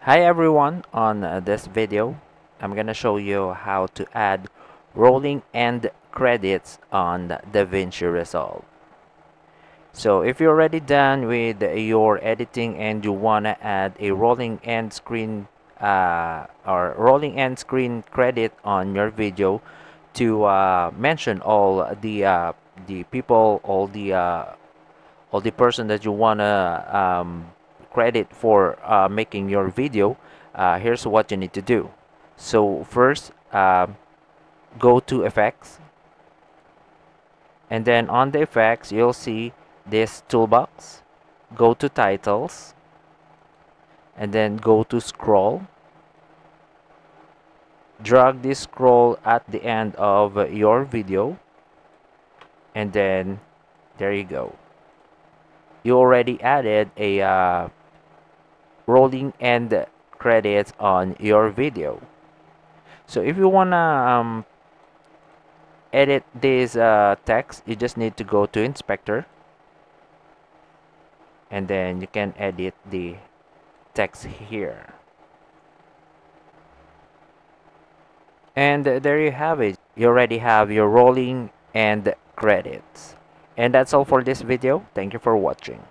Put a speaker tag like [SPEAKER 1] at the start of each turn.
[SPEAKER 1] Hi everyone, on this video I'm gonna show you how to add rolling end credits on Davinci Resolve. So if you're already done with your editing and you wanna add a rolling end screen or rolling end screen credit on your video to mention all the people, all the person that you wanna credit for making your video, here's what you need to do. So first, go to effects, and then on the effects you'll see this toolbox. Go to titles, and then go to scroll. Drag this scroll at the end of your video, and then there you go. You already added a rolling end credits on your video. So if you wanna edit this text, you just need to go to inspector, and then you can edit the text here. And there you have it. You already have your rolling end credits. And that's all for this video. Thank you for watching.